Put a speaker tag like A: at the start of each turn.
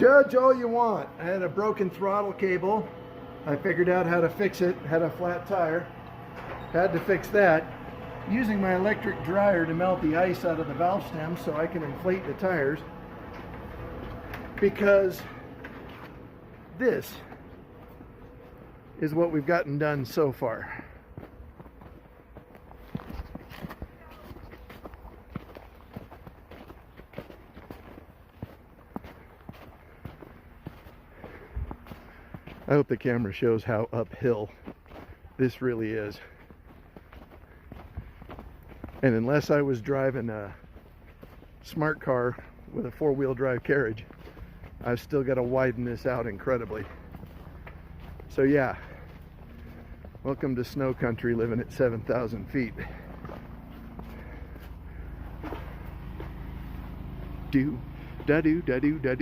A: Judge all you want. I had a broken throttle cable. I figured out how to fix it. Had a flat tire. Had to fix that. Using my electric dryer to melt the ice out of the valve stem so I can inflate the tires. Because this is what we've gotten done so far. I hope the camera shows how uphill this really is. And unless I was driving a smart car with a four-wheel drive carriage, I've still got to widen this out incredibly. So yeah, welcome to snow country living at 7,000 feet. Do, da do, da do, da do.